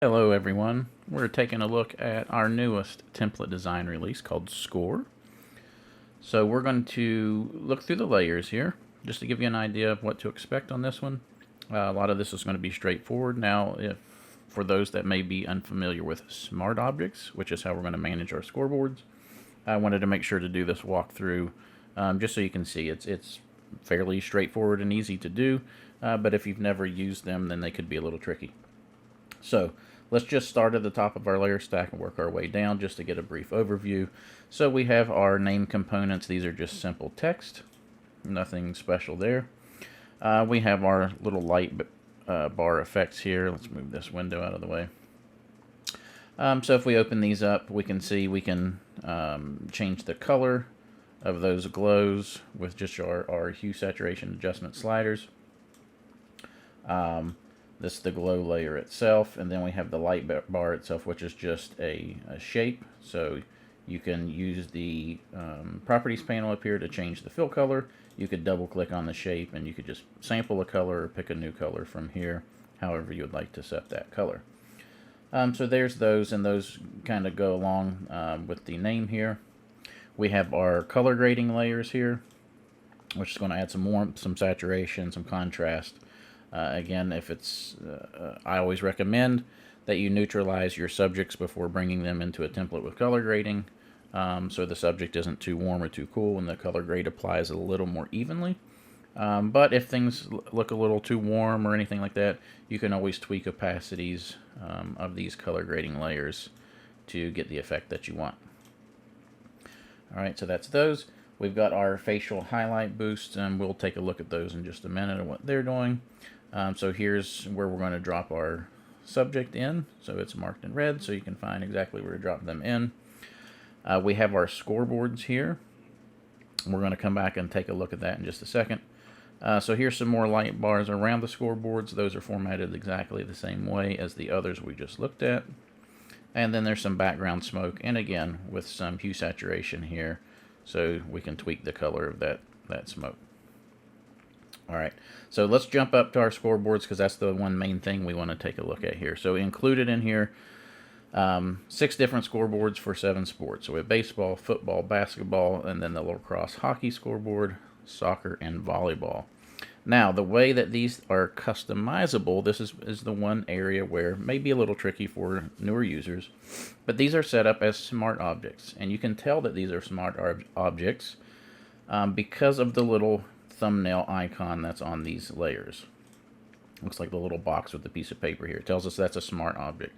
Hello everyone, we're taking a look at our newest template design release called Score. So we're going to look through the layers here just to give you an idea of what to expect on this one. A lot of this is going to be straightforward. Now, if for those that may be unfamiliar with smart objects, which is how we're going to manage our scoreboards, I wanted to make sure to do this walkthrough just so you can see it's fairly straightforward and easy to do, but if you've never used them, then they could be a little tricky. So let's just start at the top of our layer stack and work our way down just to get a brief overview. So we have our name components. These are just simple text, nothing special there. We have our little light bar effects here. Let's move this window out of the way. So if we open these up, we can see we can change the color of those glows with just our hue saturation adjustment sliders. This is the glow layer itself, and then we have the light bar itself, which is just a shape. So you can use the properties panel up here to change the fill color. You could double click on the shape and you could just sample a color or pick a new color from here, however you would like to set that color. So there's those, and those kind of go along with the name here. We have our color grading layers here, which is going to add some warmth, some saturation, some contrast. Again, if it's, I always recommend that you neutralize your subjects before bringing them into a template with color grading, so the subject isn't too warm or too cool, and the color grade applies a little more evenly. But if things look a little too warm or anything like that, you can always tweak opacities of these color grading layers to get the effect that you want. Alright, so that's those. We've got our facial highlight boosts, and we'll take a look at those in just a minute and what they're doing. So here's where we're going to drop our subject in. So it's marked in red, so you can find exactly where to drop them in. We have our scoreboards here. We're going to come back and take a look at that in just a second. So here's some more light bars around the scoreboards. Those are formatted exactly the same way as the others we just looked at. And then there's some background smoke, and again with some hue saturation here, so we can tweak the color of that smoke. Alright, so let's jump up to our scoreboards because that's the one main thing we want to take a look at here. So included in here, 6 different scoreboards for 7 sports. So we have baseball, football, basketball, and then the lacrosse hockey scoreboard, soccer, and volleyball. Now, the way that these are customizable, this is the one area where it may be a little tricky for newer users, but these are set up as smart objects, and you can tell that these are smart objects because of the little thumbnail icon that's on these layers. Looks like the little box with the piece of paper here. It tells us that's a smart object.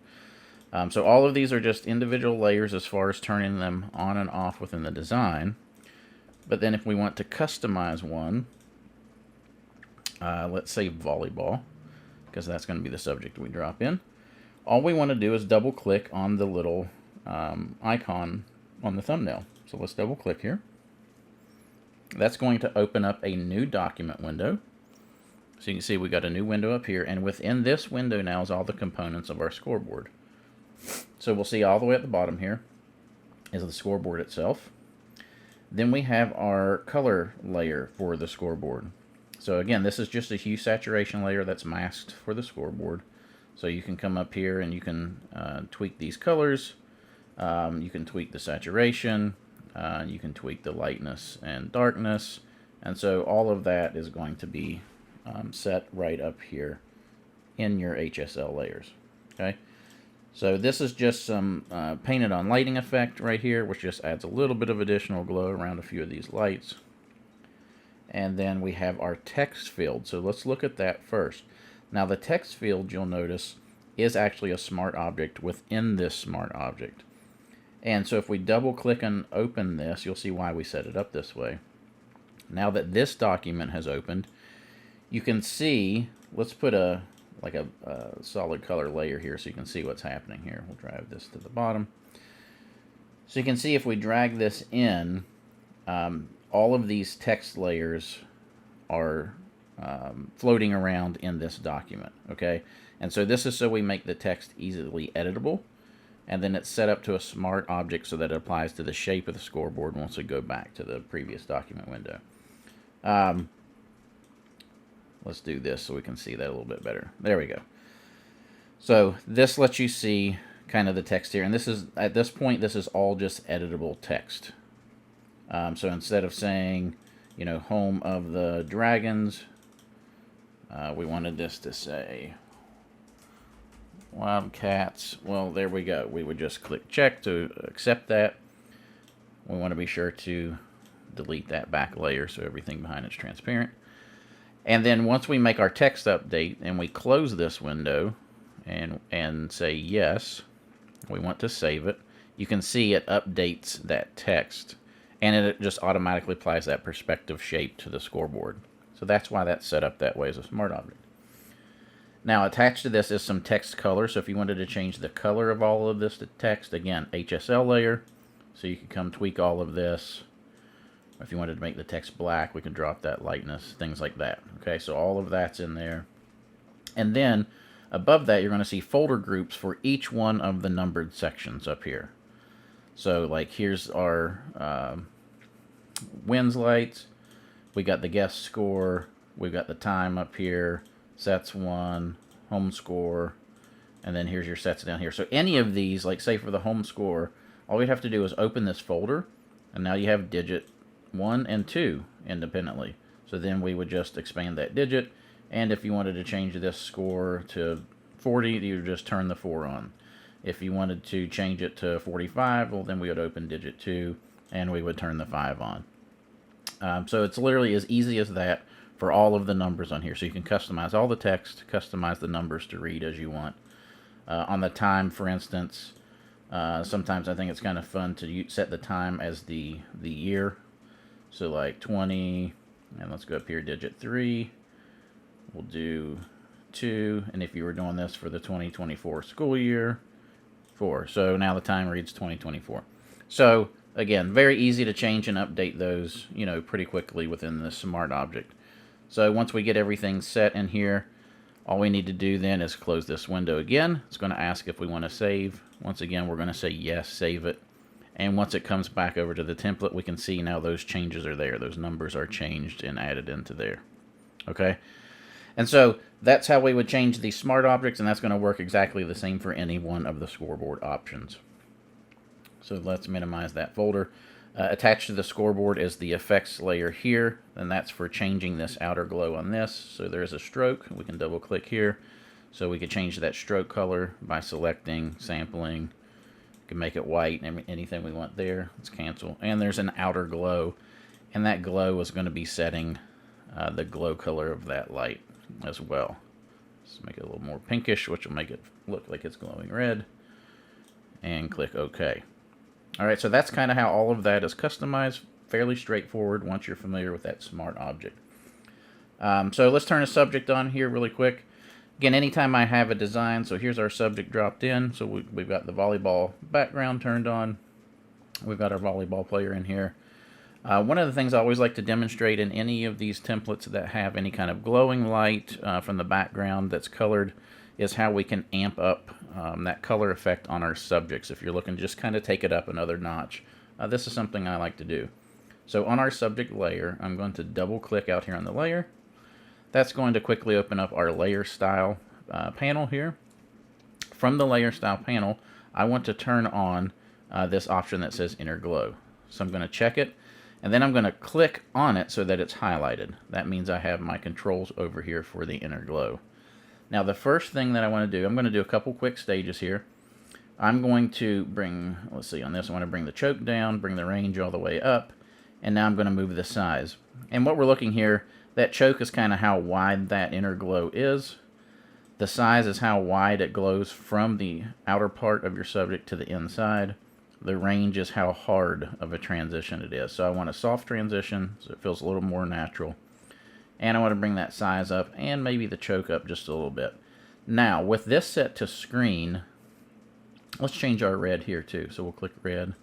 So all of these are just individual layers as far as turning them on and off within the design. But then if we want to customize one, let's say volleyball, because that's going to be the subject we drop in. All we want to do is double click on the little icon on the thumbnail. So let's double click here. That's going to open up a new document window. So you can see we got a new window up here, and within this window now is all the components of our scoreboard. So we'll see all the way at the bottom here is the scoreboard itself. Then we have our color layer for the scoreboard. So again, this is just a hue saturation layer that's masked for the scoreboard. So you can come up here and you can tweak these colors. You can tweak the saturation. You can tweak the lightness and darkness. And so all of that is going to be set right up here in your HSL layers. Okay. So this is just some painted on lighting effect right here, which just adds a little bit of additional glow around a few of these lights. And then we have our text field. So let's look at that first. Now the text field, you'll notice, is actually a smart object within this smart object. And so if we double click and open this, you'll see why we set it up this way. Now that this document has opened, you can see, let's put a solid color layer here so you can see what's happening here. We'll drive this to the bottom. So you can see if we drag this in, all of these text layers are floating around in this document, okay? And so this is so we make the text easily editable, and then it's set up to a smart object so that it applies to the shape of the scoreboard once we go back to the previous document window. Let's do this so we can see that a little bit better. There we go. So this lets you see kind of the text here. And this is, at this point, this is all just editable text. So instead of saying, you know, home of the dragons, we wanted this to say Wildcats. Well, there we go. We would just click check to accept that. We want to be sure to delete that back layer so everything behind it's transparent. And then once we make our text update and we close this window and say yes, we want to save it, you can see it updates that text and it just automatically applies that perspective shape to the scoreboard. So that's why that's set up that way as a smart object. Now attached to this is some text color. So if you wanted to change the color of all of this to text, again, HSL layer. So you can come tweak all of this. If you wanted to make the text black, we can drop that lightness, things like that. Okay, so all of that's in there. And then above that, you're going to see folder groups for each one of the numbered sections up here. So like here's our wins lights. We got the guest score. We've got the time up here. Sets won, home score, and then here's your sets down here. So any of these, like say for the home score, all we have to do is open this folder, and now you have digit 1 and 2 independently. So then we would just expand that digit, and if you wanted to change this score to 40, you would just turn the 4 on. If you wanted to change it to 45, well then we would open digit 2, and we would turn the 5 on. So it's literally as easy as that for all of the numbers on here. So you can customize all the text, customize the numbers to read as you want. On the time, for instance, sometimes I think it's kind of fun to set the time as the year. So like 20, and let's go up here, digit 3. We'll do 2, and if you were doing this for the 2024 school year, 4. So now the time reads 2024. So again, very easy to change and update those, you know, pretty quickly within the smart object. So once we get everything set in here, all we need to do then is close this window again. It's going to ask if we want to save. Once again, we're going to say yes, save it. And once it comes back over to the template, we can see now those changes are there. Those numbers are changed and added into there. Okay? And so that's how we would change these smart objects, and that's going to work exactly the same for any one of the scoreboard options. So let's minimize that folder. Attached to the scoreboard is the effects layer here, and that's for changing this outer glow on this. So there's a stroke. We can double click here. So we could change that stroke color by selecting, sampling. We can make it white, anything we want there. Let's cancel. And there's an outer glow, and that glow is going to be setting the glow color of that light as well. Let's make it a little more pinkish, which will make it look like it's glowing red. And click OK. Alright, so that's kind of how all of that is customized. Fairly straightforward once you're familiar with that smart object. So let's turn a subject on here really quick. Again, anytime I have a design, so here's our subject dropped in. So we've got the volleyball background turned on. We've got our volleyball player in here. One of the things I always like to demonstrate in any of these templates that have any kind of glowing light from the background that's colored is how we can amp up that color effect on our subjects. If you're looking to just kind of take it up another notch, this is something I like to do. So on our subject layer, I'm going to double click out here on the layer. That's going to quickly open up our layer style panel here. From the layer style panel, I want to turn on this option that says inner glow. So I'm going to check it, and then I'm going to click on it so that it's highlighted. That means I have my controls over here for the inner glow. Now the first thing that I want to do, I'm going to do a couple quick stages here. I'm going to bring, let's see, on this I want to bring the choke down, bring the range all the way up, and now I'm going to move the size. And what we're looking here, that choke is kind of how wide that inner glow is. The size is how wide it glows from the outer part of your subject to the inside. The range is how hard of a transition it is. So I want a soft transition so it feels a little more natural. And I want to bring that size up and maybe the choke up just a little bit. Now, with this set to screen, let's change our red here too. So we'll click red.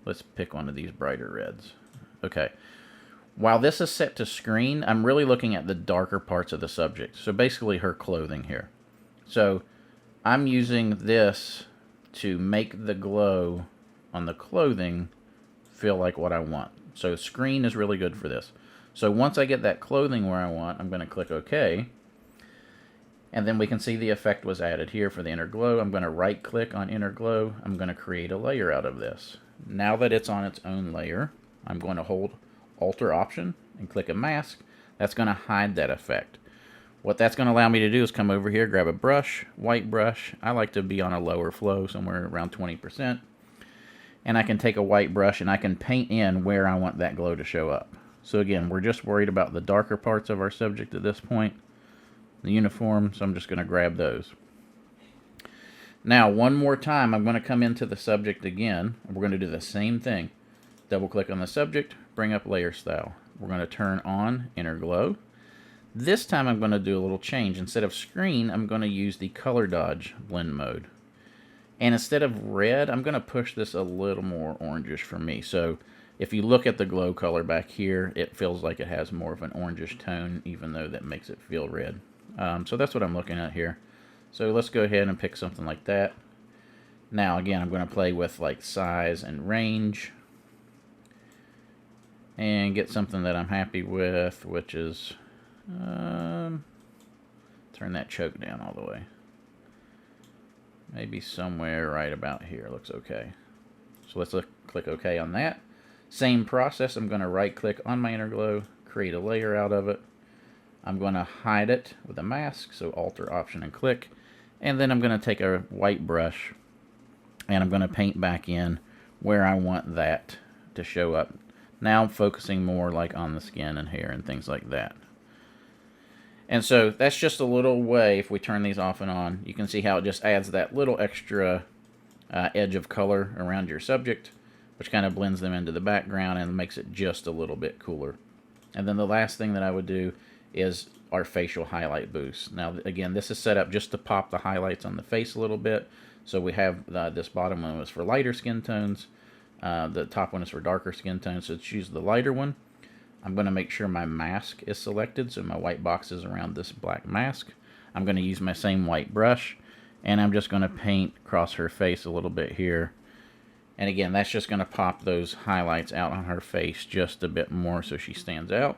Let's pick one of these brighter reds. Okay. While this is set to screen, I'm really looking at the darker parts of the subject. So basically her clothing here. So I'm using this to make the glow on the clothing feel like what I want. So screen is really good for this. So once I get that clothing where I want, I'm going to click OK. And then we can see the effect was added here for the inner glow. I'm going to right click on inner glow. I'm going to create a layer out of this. Now that it's on its own layer, I'm going to hold Alter Option and click a mask. That's going to hide that effect. What that's going to allow me to do is come over here, grab a brush, white brush. I like to be on a lower flow, somewhere around 20%. And I can take a white brush and I can paint in where I want that glow to show up. So again, we're just worried about the darker parts of our subject at this point, the uniform, so I'm just going to grab those. Now, one more time, I'm going to come into the subject again, and we're going to do the same thing. Double click on the subject, bring up layer style. We're going to turn on inner glow. This time I'm going to do a little change. Instead of screen, I'm going to use the color dodge blend mode. And instead of red, I'm going to push this a little more orangish for me. So if you look at the glow color back here, it feels like it has more of an orangish tone, even though that makes it feel red. So that's what I'm looking at here. So let's go ahead and pick something like that. Now again, I'm going to play with like size and range and get something that I'm happy with, which is turn that choke down all the way. Maybe somewhere right about here looks okay. So let's click OK on that. Same process, I'm going to right click on my inner glow, create a layer out of it. I'm going to hide it with a mask, so Alter Option and click. And then I'm going to take a white brush and I'm going to paint back in where I want that to show up. Now I'm focusing more like on the skin and hair and things like that. And so that's just a little way, if we turn these off and on, you can see how it just adds that little extra edge of color around your subject, which kind of blends them into the background and makes it just a little bit cooler. And then the last thing that I would do is our facial highlight boost. Now again, this is set up just to pop the highlights on the face a little bit. So we have this bottom one was for lighter skin tones. The top one is for darker skin tones, so choose the lighter one. I'm going to make sure my mask is selected, so my white box is around this black mask. I'm going to use my same white brush, and I'm just going to paint across her face a little bit here. And again, that's just going to pop those highlights out on her face just a bit more so she stands out.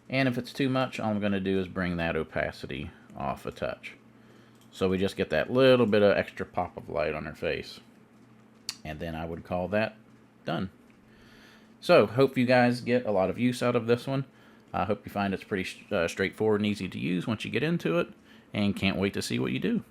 And if it's too much, all I'm going to do is bring that opacity off a touch. So we just get that little bit of extra pop of light on her face. And then I would call that done. So, hope you guys get a lot of use out of this one. I hope you find it's pretty straightforward and easy to use once you get into it, and can't wait to see what you do.